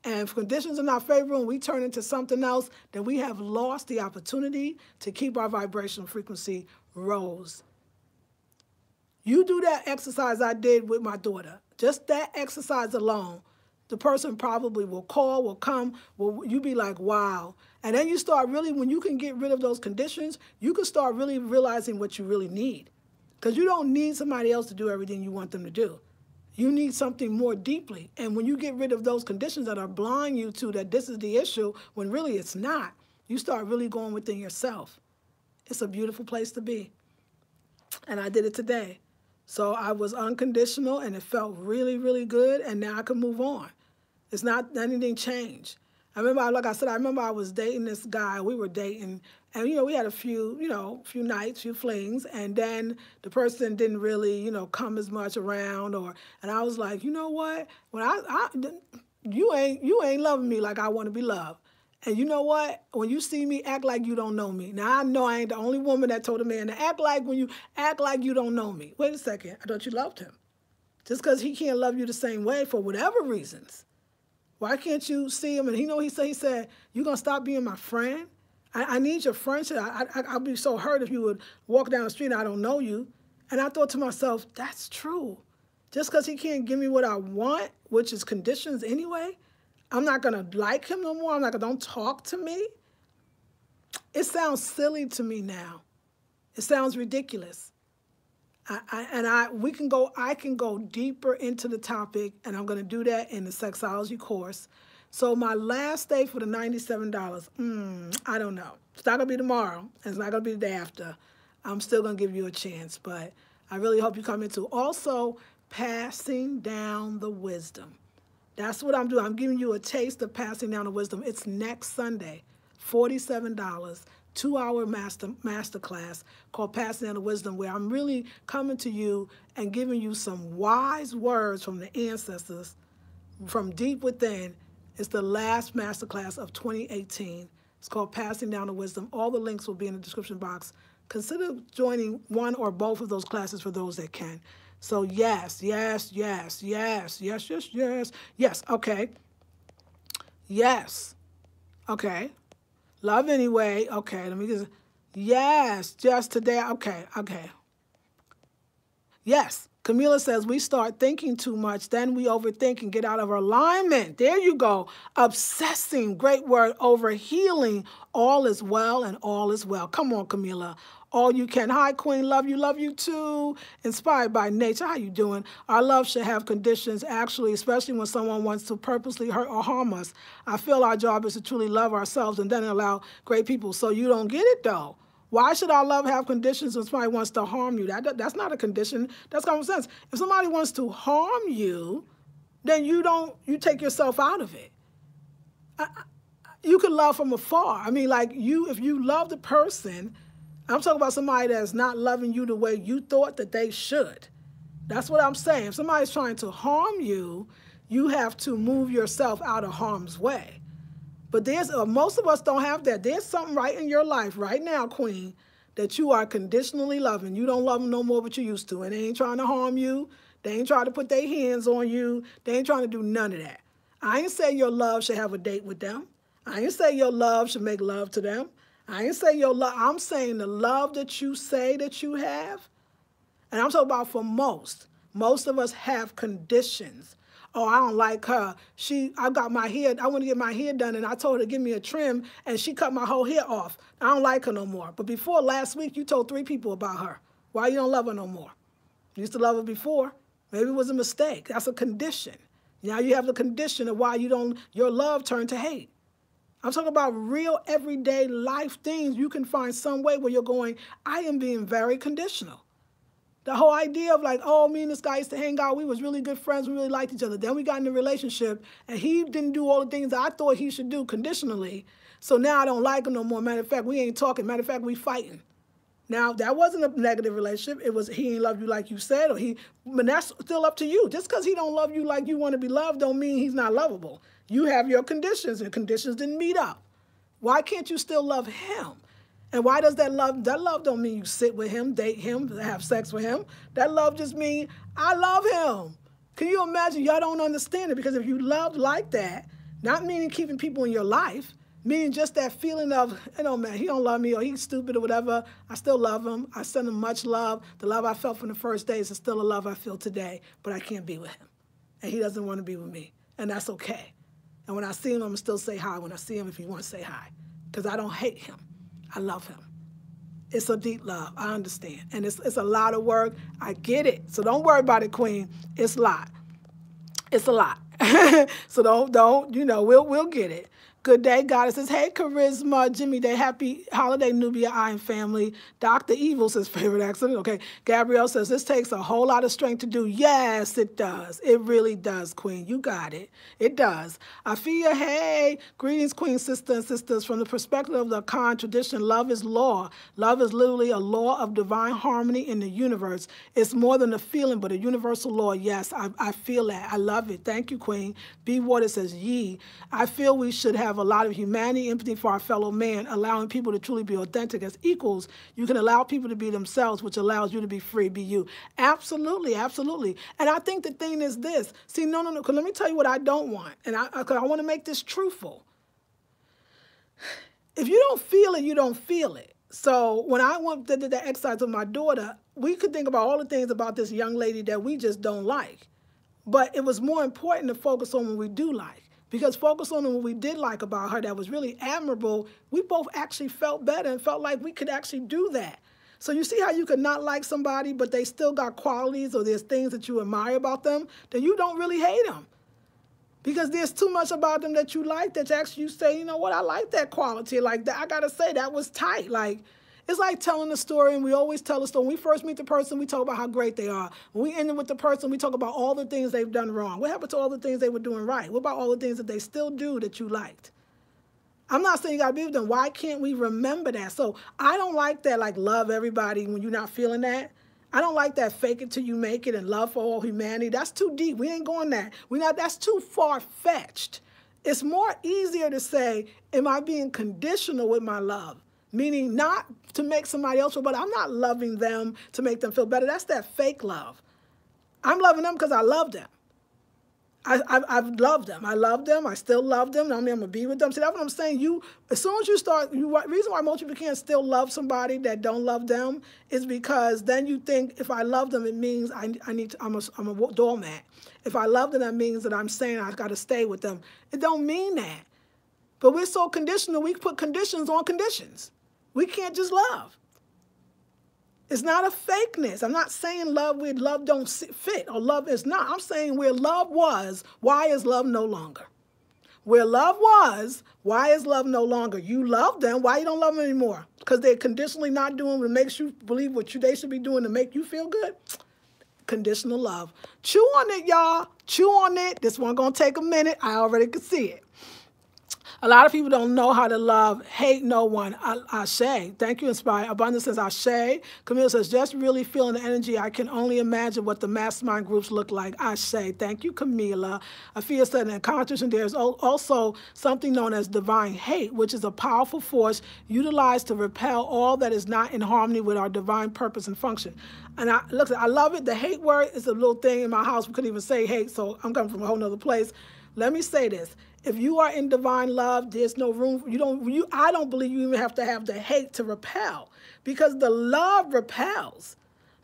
And if conditions are not favorable and we turn into something else, then we have lost the opportunity to keep our vibrational frequency rose. You do that exercise I did with my daughter. Just that exercise alone, the person probably will call, will come, you be like, wow. And then you start really, when you can get rid of those conditions, you can start really realizing what you really need. Because you don't need somebody else to do everything you want them to do. You need something more deeply. And when you get rid of those conditions that are blind you to that this is the issue, when really it's not, you start really going within yourself. It's a beautiful place to be. And I did it today. So I was unconditional and it felt really, really good. And now I can move on. It's not anything changed. I remember, like I said, I was dating this guy. We were dating, and we had a few nights, few flings, and then the person didn't really, come as much around, and I was like, you know what? When you ain't loving me like I want to be loved, and you know what? When you see me, act like you don't know me. Now I know I ain't the only woman that told a man to act like you don't know me. Wait a second, I thought you loved him. Just because he can't love you the same way for whatever reasons. Why can't you see him? And he said, you going to stop being my friend? I need your friendship. I'd be so hurt if you would walk down the street and I don't know you. And I thought to myself, that's true. Just because he can't give me what I want, which is conditions anyway, I'm not going to like him no more. Don't talk to me. It sounds silly to me now. It sounds ridiculous. I can go deeper into the topic, and I'm going to do that in the sexology course. So my last day for the $97, I don't know. It's not going to be tomorrow, and it's not going to be the day after. I'm still going to give you a chance, but I really hope you come into also passing down the wisdom. That's what I'm doing. I'm giving you a taste of passing down the wisdom. It's next Sunday, $47. 2-hour master class called Passing Down the Wisdom, where I'm really coming to you and giving you some wise words from the ancestors from deep within. It's the last master class of 2018. It's called Passing Down the Wisdom. All the links will be in the description box. Consider joining one or both of those classes for those that can. So yes, okay. Yes, okay. Love anyway. Okay, let me just. Yes, just today. Okay. Yes, Camila says we start thinking too much, then we overthink and get out of alignment. There you go. Obsessing, great word, overhealing. All is well and all is well. Come on, Camila. All you can. Hi, Queen. Love you too. Inspired by nature. How you doing? Our love should have conditions, actually, especially when someone wants to purposely hurt or harm us. I feel our job is to truly love ourselves and then allow great people. So you don't get it, though. Why should our love have conditions when somebody wants to harm you? That's not a condition. That's common sense. If somebody wants to harm you, then you take yourself out of it. You can love from afar. I mean, like if you love the person, I'm talking about somebody that's not loving you the way you thought that they should. That's what I'm saying. If somebody's trying to harm you, you have to move yourself out of harm's way. But most of us don't have that. There's something right in your life right now, Queen, that you are conditionally loving. You don't love them no more, but you used to. And they ain't trying to harm you. They ain't trying to put their hands on you. They ain't trying to do none of that. I ain't say your love should have a date with them. I ain't say your love should make love to them. I ain't say your love. I'm saying the love that you say that you have. And I'm talking about for most. Most of us have conditions. Oh, I don't like her. I got my hair, I want to get my hair done, and I told her to give me a trim, and she cut my whole hair off. I don't like her no more. But before last week, you told 3 people about her. Why you don't love her no more? You used to love her before. Maybe it was a mistake. That's a condition. Now you have the condition of why your love turned to hate. I'm talking about real everyday life things. You can find some way where you're going, I am being very conditional. The whole idea of like, oh, me and this guy used to hang out. We was really good friends. We really liked each other. Then we got in a relationship, and he didn't do all the things that I thought he should do conditionally. So now I don't like him no more. Matter of fact, we ain't talking. Matter of fact, we fighting. Now, that wasn't a negative relationship. It was he ain't love you like you said, but that's still up to you. Just because he don't love you like you want to be loved don't mean he's not lovable. You have your conditions, and conditions didn't meet up. Why can't you still love him? And why does that love don't mean you sit with him, date him, have sex with him. That love just means, I love him. Can you imagine? Y'all don't understand it, because if you love like that, not meaning keeping people in your life, meaning just that feeling of, man, he don't love me, or he's stupid or whatever, I still love him. I send him much love. The love I felt from the first days is still a love I feel today, but I can't be with him. And he doesn't want to be with me, and that's okay. And when I see him, I'm going to still say hi when I see him if he wants to say hi, because I don't hate him. I love him. It's a deep love. I understand. And it's a lot of work. I get it. So don't worry about it, Queen. It's a lot. It's a lot. So don't, we'll get it. Good day, Goddess says, hey, Charisma, Jimmy Day, happy holiday, Nubia, I and family. Dr. Evil says, favorite accent. Okay. Gabrielle says, this takes a whole lot of strength to do. Yes, it does. It really does, Queen. You got it. It does. Afia, hey, greetings, Queen, sister and sisters. From the perspective of the Khan tradition, love is law. Love is literally a law of divine harmony in the universe. It's more than a feeling, but a universal law. Yes, I feel that. I love it. Thank you, Queen. B. Water says, yee. I feel we should have a lot of humanity, empathy for our fellow man, allowing people to truly be authentic as equals. You can allow people to be themselves, which allows you to be free, be you. Absolutely, absolutely. And I think the thing is this. See, no, because let me tell you what I don't want. And I want to make this truthful. If you don't feel it, you don't feel it. So when I did the exercise with my daughter, we could think about all the things about this young lady that we just don't like. But it was more important to focus on what we do like. Because focus on what we did like about her that was really admirable, we both actually felt better and felt like we could actually do that. So you see how you could not like somebody, but they still got qualities or there's things that you admire about them, then you don't really hate them. Because there's too much about them that you like that actually you say, you know what, I like that quality. Like that, I got to say, that was tight. Like, it's like telling a story, and we always tell a story. When we first meet the person, we talk about how great they are. When we end with the person, we talk about all the things they've done wrong. What happened to all the things they were doing right? What about all the things that they still do that you liked? I'm not saying you got to be with them. Why can't we remember that? So I don't like that, like, love everybody when you're not feeling that. I don't like that fake it till you make it and love for all humanity. That's too deep. We ain't going there. That's too far-fetched. It's more easier to say, am I being conditional with my love? Meaning not to make somebody else feel better. I'm not loving them to make them feel better. That's that fake love. I'm loving them because I love them. I've loved them. I love them. I still love them. I mean, I'm going to be with them. See, that's what I'm saying. As soon as you start, the reason why most people can't still love somebody that don't love them is because then you think, if I love them, it means I'm a doormat. If I love them, that means that I'm saying I've got to stay with them. It don't mean that. But we're so conditional, we put conditions on conditions. We can't just love. It's not a fakeness. I'm not saying love where love don't fit or love is not. I'm saying where love was, why is love no longer? Where love was, why is love no longer? You love them, why you don't love them anymore? Because they're conditionally not doing what makes you believe what they should be doing to make you feel good? Conditional love. Chew on it, y'all. Chew on it. This one gonna take a minute. I already could see it. A lot of people don't know how to love, hate no one. Ashe. Thank you, Inspire. Abundance says, Ashe. Camille says, just really feeling the energy. I can only imagine what the mastermind groups look like. Ashe. Thank you, Camila. Afia said, in competition, there's also something known as divine hate, which is a powerful force utilized to repel all that is not in harmony with our divine purpose and function. And I love it. The hate word is a little thing in my house. We couldn't even say hate, so I'm coming from a whole nother place. Let me say this. If you are in divine love, there's no room. I don't believe you even have to have the hate to repel, because the love repels.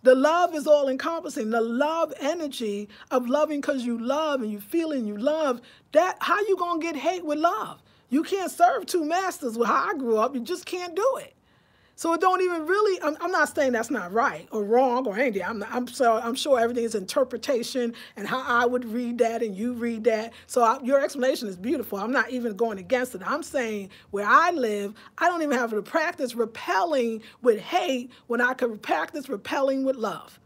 The love is all encompassing. The love energy of loving because you love and you feeling you love, that how you going to get hate with love? You can't serve two masters with how I grew up. You just can't do it. So it don't even really, I'm not saying that's not right or wrong or anything. I'm sure everything is interpretation and how I would read that and you read that. So your explanation is beautiful. I'm not even going against it. I'm saying where I live, I don't even have to practice repelling with hate when I could practice repelling with love.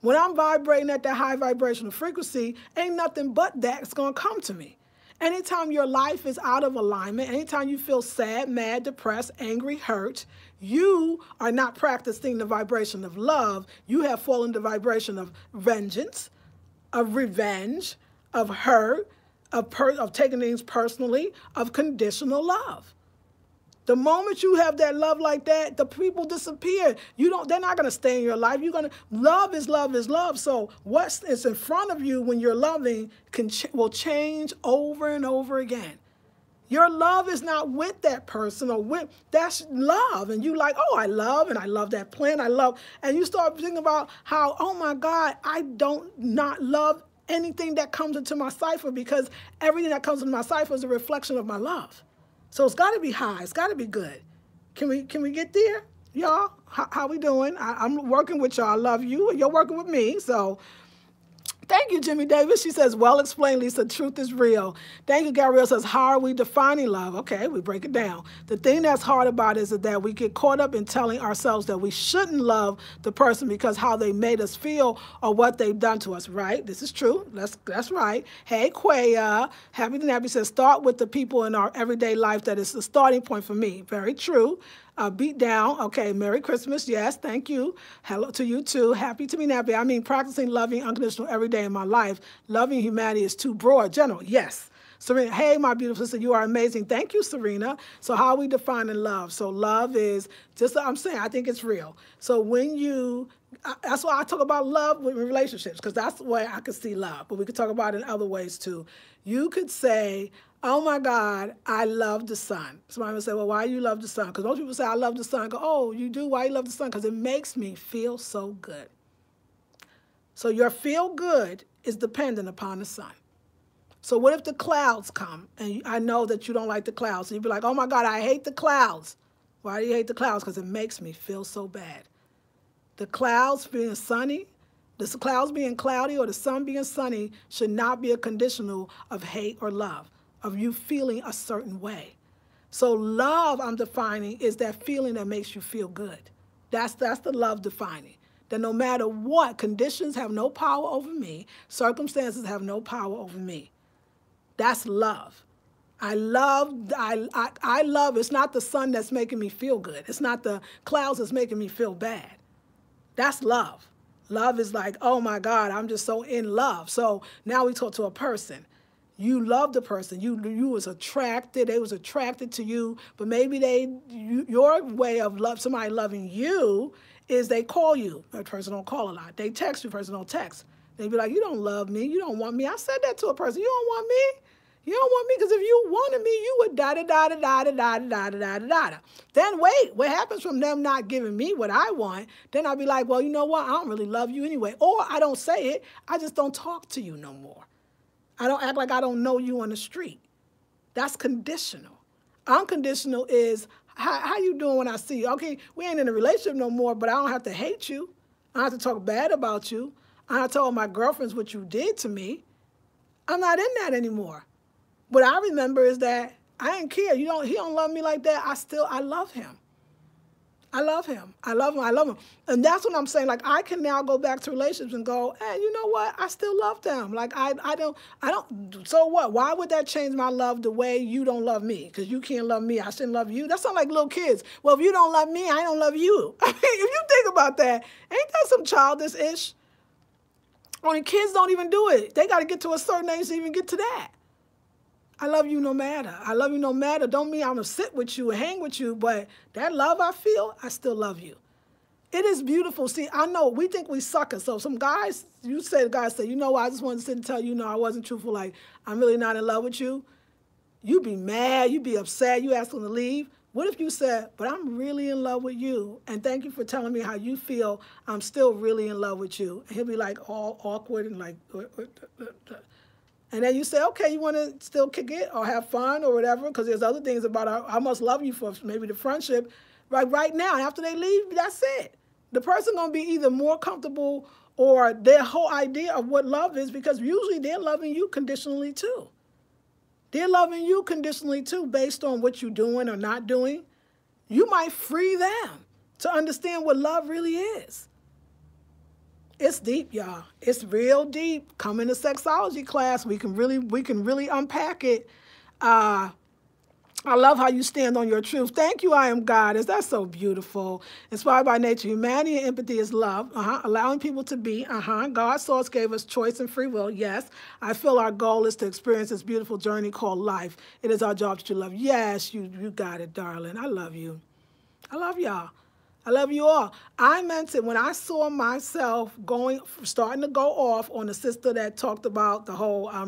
When I'm vibrating at that high vibrational frequency, ain't nothing but that's going to come to me. Anytime your life is out of alignment, anytime you feel sad, mad, depressed, angry, hurt, you are not practicing the vibration of love. You have fallen the vibration of vengeance, of revenge, of hurt, of taking things personally, of conditional love. The moment you have that love like that, the people disappear. They're not going to stay in your life. Love is love is love. So what's in front of you when you're loving will change over and over again. Your love is not with that person that's love. And you like, oh, I love that plant. And you start thinking about how, oh my God, I don't not love anything that comes into my cipher because everything that comes into my cipher is a reflection of my love. So it's got to be high. It's got to be good. Can we get there, y'all? How we doing? I'm working with y'all. I love you. You're working with me. So thank you, Jimmy Davis. She says, well explained, Lisa. Truth is real. Thank you, Gabrielle says, how are we defining love? Okay, we break it down. The thing that's hard about it is that we get caught up in telling ourselves that we shouldn't love the person because how they made us feel or what they've done to us, right? This is true. That's right. Hey, Quaya. Happy to Happy says, start with the people in our everyday life. That is the starting point for me. Very true. Beat down. Okay, Merry Christmas. Yes, thank you. Hello to you too. Happy to be happy. I mean, practicing loving unconditional every day in my life. Loving humanity is too broad. General, yes. Serena, hey, my beautiful sister, you are amazing. Thank you, Serena. So how are we defining love? So love is, just I'm saying, I think it's real. So that's why I talk about love with relationships, because that's the way I could see love. But we could talk about it in other ways too. You could say, oh my God, I love the sun. Somebody would say, well, why do you love the sun? Because most people say, I love the sun. I go, oh, you do? Why you love the sun? Because it makes me feel so good. So your feel good is dependent upon the sun. So what if the clouds come? And I know that you don't like the clouds. So you'd be like, oh my God, I hate the clouds. Why do you hate the clouds? Because it makes me feel so bad. The clouds being sunny, the clouds being cloudy or the sun being sunny should not be a conditional of hate or love, of you feeling a certain way. So love, I'm defining, is that feeling that makes you feel good. That's the love defining. That no matter what, conditions have no power over me, circumstances have no power over me. That's love. I love, it's not the sun that's making me feel good. It's not the clouds that's making me feel bad. That's love. Love is like, oh my God, I'm just so in love. So now we talk to a person. You love the person. You was attracted. They was attracted to you. But maybe your way of somebody loving you is they call you. That person don't call a lot. They text you. Person don't text. They be like, you don't love me. You don't want me. I said that to a person. You don't want me. You don't want me because if you wanted me, you would da-da-da-da-da-da-da-da-da-da-da. Then wait, what happens from them not giving me what I want? Then I'll be like, well, you know what? I don't really love you anyway. Or I don't say it. I just don't talk to you no more. I don't act like I don't know you on the street. That's conditional. Unconditional is, how you doing when I see you? Okay, we ain't in a relationship no more, but I don't have to hate you. I don't have to talk bad about you. I don't have to tell my girlfriends what you did to me. I'm not in that anymore. What I remember is that I didn't care. He don't love me like that. I love him. I love him. I love him. I love him. And that's what I'm saying. Like, I can now go back to relationships and go, hey, you know what? I still love them. Like, I don't, so what? Why would that change my love the way you don't love me? Because you can't love me. I shouldn't love you. That sounds like little kids. Well, if you don't love me, I don't love you. I mean, if you think about that, ain't that some childish-ish? Only kids don't even do it. They got to get to a certain age to even get to that. I love you no matter. I love you no matter. Don't mean I'm going to sit with you and hang with you, but that love I feel, I still love you. It is beautiful. See, I know we think we suckers. So some guys, guys say, you know what, I just wanted to sit and tell you, no, I wasn't truthful. Like, I'm really not in love with you. You be mad. You be upset. You ask them to leave. What if you said, but I'm really in love with you, and thank you for telling me how you feel. I'm still really in love with you. And he'll be like all awkward and like, and then you say, okay, you want to still kick it or have fun or whatever, because there's other things about I must love you for maybe the friendship. Right now, after they leave, that's it. The person going to be either more comfortable or their whole idea of what love is, because usually they're loving you conditionally too. They're loving you conditionally too, based on what you're doing or not doing. You might free them to understand what love really is. It's deep, y'all. It's real deep. Come into sexology class. We can really unpack it. I love how you stand on your truth. Thank you, I am Goddess. That's so beautiful. Inspired by nature, humanity and empathy is love. Allowing people to be. God's source gave us choice and free will. Yes. I feel our goal is to experience this beautiful journey called life. It is our job to love. Yes, you got it, darling. I love you. I love y'all. I love you all. I meant it when I saw myself starting to go off on the sister that talked about the whole, I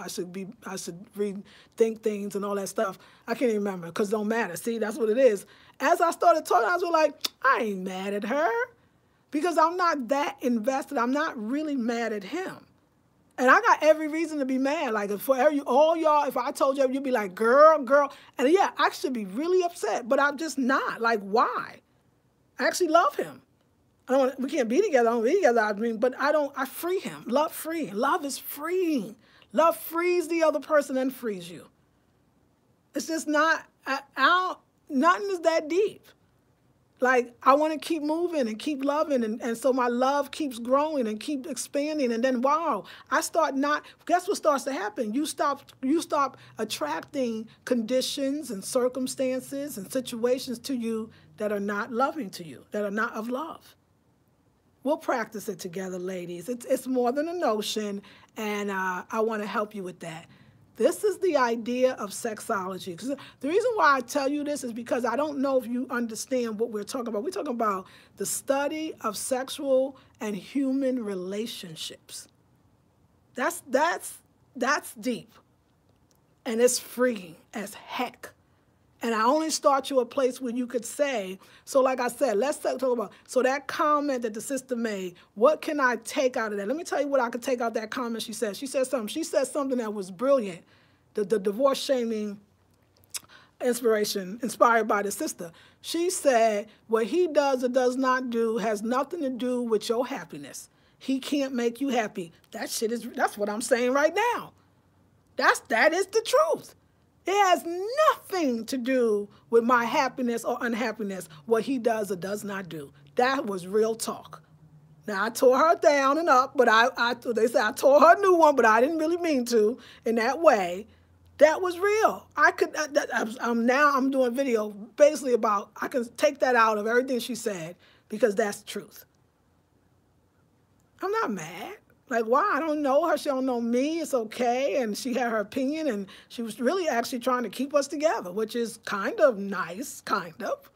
should rethink things and all that stuff. I can't even remember because it don't matter. See, that's what it is. As I started talking, I was like, I ain't mad at her because I'm not that invested. I'm not really mad at him. And I got every reason to be mad. Like, all y'all, if I told you, you'd be like, girl. And yeah, I should be really upset, but I'm just not. Like, why? I actually love him. We can't be together. I don't be together. But I free him. Love free. Love is freeing. Love frees the other person and frees you. It's just not, nothing is that deep. Like, I want to keep moving and keep loving. And so my love keeps growing and keep expanding. And then, wow, guess what starts to happen? You stop attracting conditions and circumstances and situations to you that are not loving to you, that are not of love. We'll practice it together, ladies. It's more than a notion, and I want to help you with that. This is the idea of sexology. The reason why I tell you this is because I don't know if you understand what we're talking about. We're talking about the study of sexual and human relationships. That's deep, and it's freeing as heck. And I only start you a place where you could say, so like I said, let's talk about, so that comment that the sister made, what can I take out of that? Let me tell you what I could take out that comment she said. She said something that was brilliant, the divorce shaming inspired by the sister. She said, what he does or does not do has nothing to do with your happiness. He can't make you happy. That's what I'm saying right now. That is the truth. It has nothing to do with my happiness or unhappiness, what he does or does not do. That was real talk. Now, I tore her down and up, but they say I tore her a new one, but I didn't really mean to in that way. That was real. I'm doing a video basically about, I can take that out of everything she said because that's truth. I'm not mad. Like, why? I don't know her. She don't know me. It's okay. And she had her opinion, and she was really actually trying to keep us together, which is kind of nice, kind of.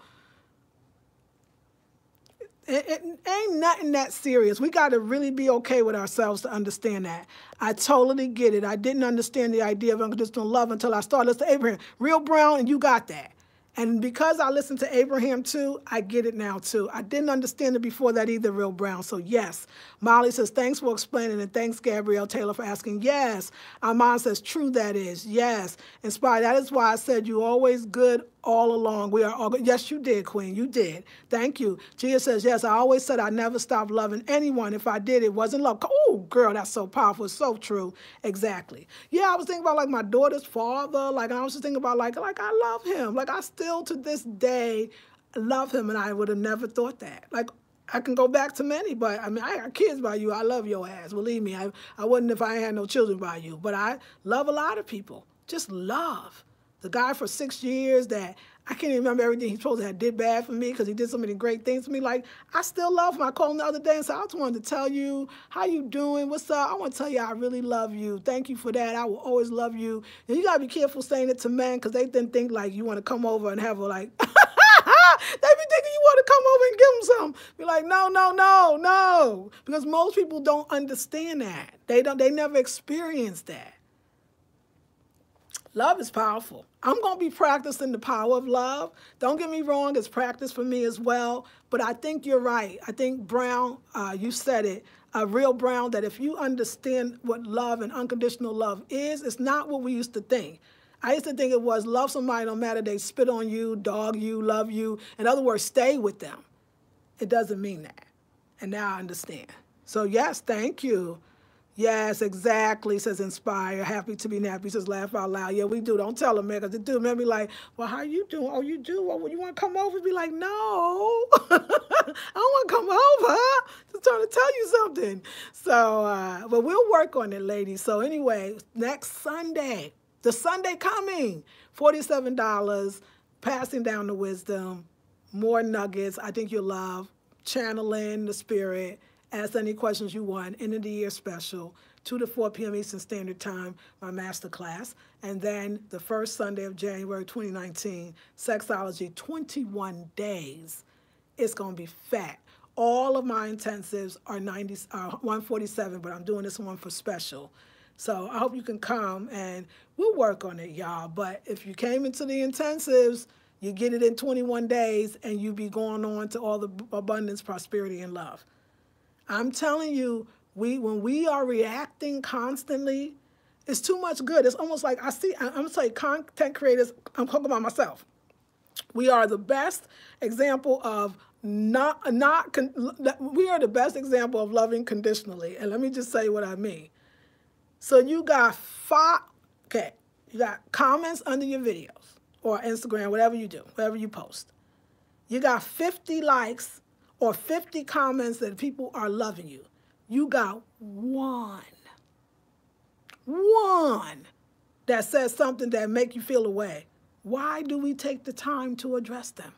It ain't nothing that serious. We got to really be okay with ourselves to understand that. I totally get it. I didn't understand the idea of unconditional love until I started listening to Abraham. Real Brown, and you got that. And because I listened to Abraham too, I get it now too. I didn't understand it before that either, Real Brown. So yes. Molly says, thanks for explaining, and thanks Gabrielle Taylor for asking. Yes. Armand says, true that is. Yes. Inspired. That is why I said you always good all along. We are all good. Yes, you did, Queen. You did. Thank you. Gia says, yes, I always said I never stopped loving anyone. If I did, it wasn't love. Oh, girl, that's so powerful. It's so true. Exactly. Yeah, I was thinking about like my daughter's father. Like I was just thinking about like I love him. Like I still to this day love him, and I would have never thought that. Like I can go back to many, but I mean, I got kids by you. I love your ass. Believe me, I wouldn't if I had no children by you. But I love a lot of people. Just love. The guy for 6 years that I can't even remember everything he supposed to have did bad for me because he did so many great things for me. Like, I still love him. I called him the other day and said, I just wanted to tell you, how you doing? What's up? I want to tell you I really love you. Thank you for that. I will always love you. And you got to be careful saying it to men because they then think like you want to come over and have a like, they be thinking you want to come over and give them something. Be like, no. Because most people don't understand that. They never experienced that. Love is powerful. I'm going to be practicing the power of love. Don't get me wrong, it's practice for me as well. But I think you're right. I think, Brown, you said it, Real Brown, that if you understand what love and unconditional love is, it's not what we used to think. I used to think it was love somebody no matter they spit on you, dog you, love you. In other words, stay with them. It doesn't mean that. And now I understand. So yes, thank you. Yes, exactly, says Inspire. Happy to be nappy, says Laugh Out Loud. Yeah, we do. Don't tell them, man, because they do. Man, be like, well, how you doing? Oh, you do? Well, you want to come over? Be like, no. I don't want to come over. Just trying to tell you something. So, but we'll work on it, ladies. So anyway, next Sunday, the Sunday coming, $47, passing down the wisdom, more nuggets I think you'll love, channeling the spirit. Ask any questions you want. End of the year special, 2 to 4 p.m. Eastern Standard Time, my master class. And then the first Sunday of January 2019, Sexology, 21 days. It's going to be fat. All of my intensives are 147, but I'm doing this one for special. So I hope you can come, and we'll work on it, y'all. But if you came into the intensives, you get it in 21 days, and you be going on to all the abundance, prosperity, and love. I'm telling you, when we are reacting constantly, it's too much good. It's almost like I'm going to tell you, content creators, I'm talking about myself. We are the best example of we are the best example of loving conditionally. And let me just say what I mean. So you got you got comments under your videos or Instagram, whatever you do, whatever you post. You got 50 likes or 50 comments that people are loving you. You got one that says something that make you feel away. Why do we take the time to address them?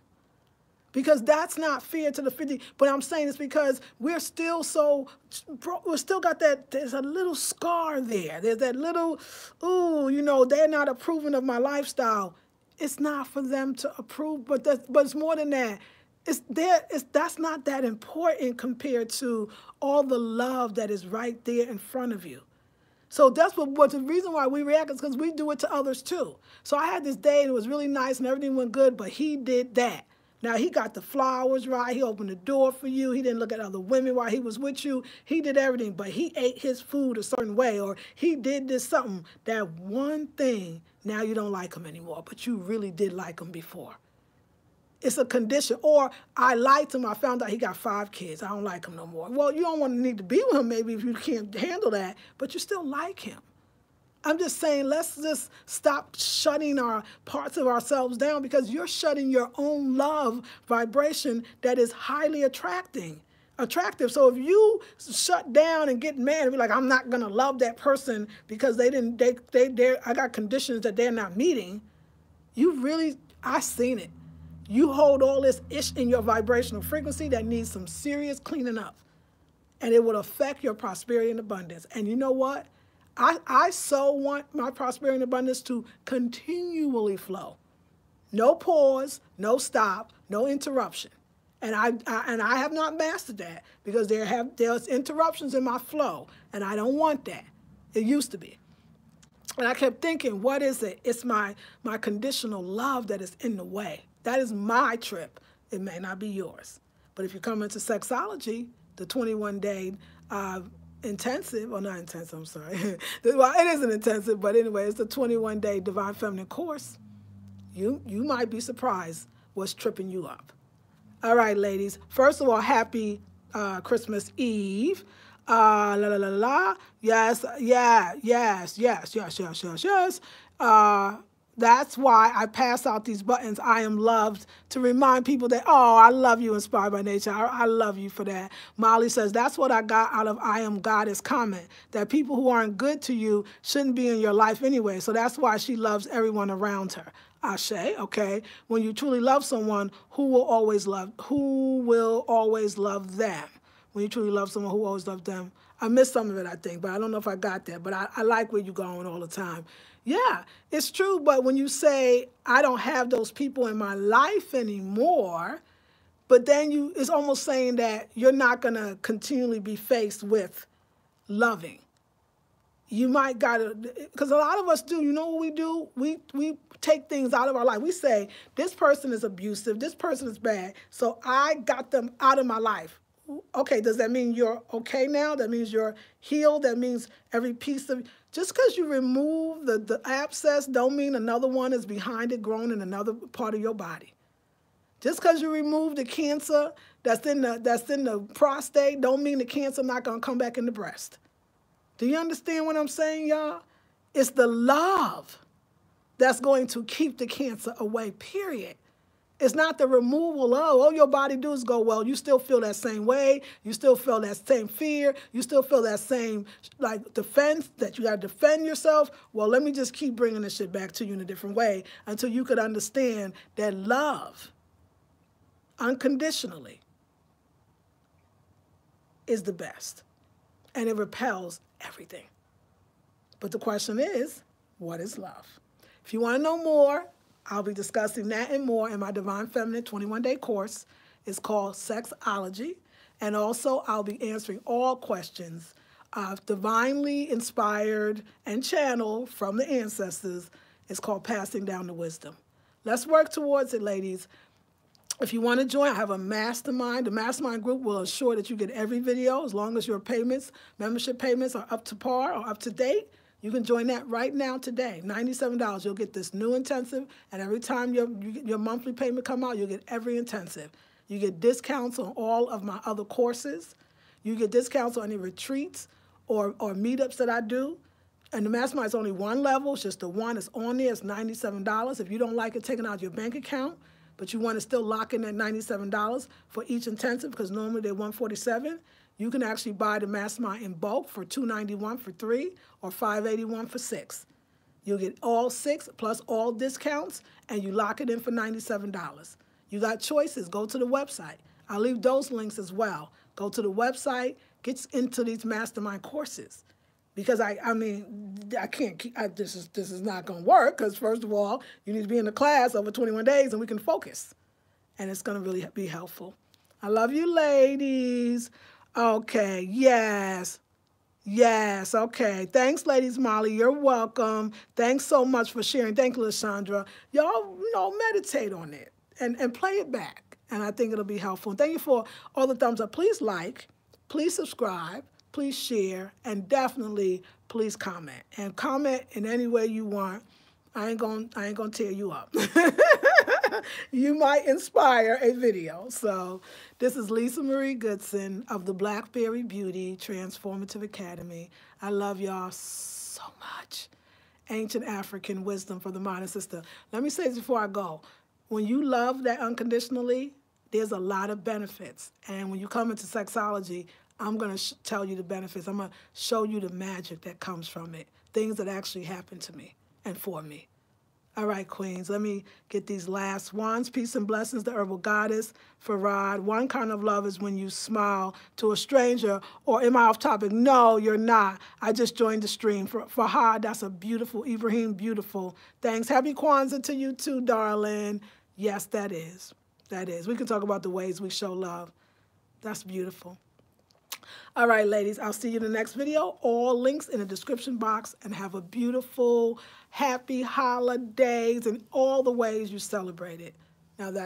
Because that's not fair to the 50. But I'm saying it's because we're still got that, there's a little scar there. There's that little, ooh, you know, they're not approving of my lifestyle. It's not for them to approve, but it's more than that. That's not that important compared to all the love that is right there in front of you. So that's what the reason why we react is because we do it to others too. So I had this day and it was really nice and everything went good, but he did that. Now he got the flowers right. He opened the door for you. He didn't look at other women while he was with you. He did everything, but he ate his food a certain way, or he did this something. That one thing, now you don't like him anymore, but you really did like him before. It's a condition. Or I liked him. I found out he got 5 kids. I don't like him no more. Well, you don't need to be with him maybe if you can't handle that, but you still like him. I'm just saying, let's just stop shutting our parts of ourselves down, because you're shutting your own love vibration that is highly attractive. So if you shut down and get mad and be like, I'm not going to love that person because I got conditions that they're not meeting, I seen it. You hold all this ish in your vibrational frequency that needs some serious cleaning up. And it would affect your prosperity and abundance. And you know what? I so want my prosperity and abundance to continually flow. No pause, no stop, no interruption. And I have not mastered that, because there's interruptions in my flow, and I don't want that. It used to be. And I kept thinking, what is it? It's my conditional love that is in the way. That is my trip. It may not be yours. But if you come into Sexology, the 21-day intensive, or not intensive, I'm sorry. Well, it is an intensive, but anyway, it's the 21-day Divine Feminine course. You might be surprised what's tripping you up. All right, ladies. First of all, happy Christmas Eve. Yes. That's why I pass out these buttons, I am loved, to remind people that, oh, I love you, Inspired by Nature. I love you for that. Molly says, that's what I got out of I Am Goddess comment, that people who aren't good to you shouldn't be in your life anyway. So that's why she loves everyone around her. Ashe, okay? When you truly love someone, who will always love them? When you truly love someone, who always loves them? I missed some of it, I think, but I don't know if I got that. But I like where you're going all the time. Yeah, it's true, but when you say, I don't have those people in my life anymore, but then it's almost saying that you're not going to continually be faced with loving. you might gotta, because a lot of us do, you know what we do? We take things out of our life. We say, this person is abusive, this person is bad, so I got them out of my life. Okay, does that mean you're okay now? That means you're healed? That means every piece of, just because you remove the abscess don't mean another one is behind it growing in another part of your body. Just because you remove the cancer that's in the prostate don't mean the cancer not going to come back in the breast. Do you understand what I'm saying, y'all? It's the love that's going to keep the cancer away, period. It's not the removal of, all your body do is go, well, you still feel that same way. You still feel that same fear. You still feel that same, like, defense, that you got to defend yourself. Well, let me just keep bringing this shit back to you in a different way until you could understand that love, unconditionally, is the best. And it repels everything. But the question is, what is love? If you want to know more, I'll be discussing that and more in my Divine Feminine 21-day course. It's called Sexology. And also, I'll be answering all questions divinely inspired and channeled from the ancestors. It's called Passing Down the Wisdom. Let's work towards it, ladies. If you want to join, I have a mastermind. The mastermind group will ensure that you get every video as long as your payments, membership payments, are up to par or up to date. You can join that right now today. $97. You'll get this new intensive, and every time your monthly payment come out, you'll get every intensive. You get discounts on all of my other courses. You get discounts on any retreats or meetups that I do. And the mastermind is only one level. It's just the one that's on there. It's $97. If you don't like it taken out of your bank account, but you want to still lock in that $97 for each intensive, because normally they're $147, you can actually buy the mastermind in bulk for $291 for 3 or $581 for 6. You'll get all 6 plus all discounts, and you lock it in for $97. You got choices. Go to the website. I'll leave those links as well. Go to the website, get into these mastermind courses. Because I mean, I can't keep, this is not going to work, because first of all, you need to be in the class over 21 days and we can focus. And it's going to really be helpful. I love you, ladies. Okay, yes. Yes, okay. Thanks, Ladies Molly. You're welcome. Thanks so much for sharing. Thank you, Lashondra. Y'all, meditate on it and play it back. And I think it'll be helpful. And thank you for all the thumbs up. Please like, please subscribe. Please share, and definitely please comment. And comment in any way you want. I ain't gonna tear you up. You might inspire a video. So this is Lisa Marie Goodson of the Blackberry Beauty Transformative Academy. I love y'all so much. Ancient African wisdom for the modern sister. Let me say this before I go. When you love that unconditionally, there's a lot of benefits. And when you come into sexology, I'm going to tell you the benefits. I'm going to show you the magic that comes from it, things that actually happen to me and for me. All right, queens, let me get these last ones. Peace and blessings, the herbal goddess, Farad. One kind of love is when you smile to a stranger, or am I off topic? No, you're not. I just joined the stream. Farhad, that's a beautiful, Ibrahim, beautiful. Thanks. Happy Kwanzaa to you too, darling. Yes, that is. That is. We can talk about the ways we show love. That's beautiful. All right, ladies, I'll see you in the next video. All links in the description box, and have a beautiful, happy holidays and all the ways you celebrate it. Now that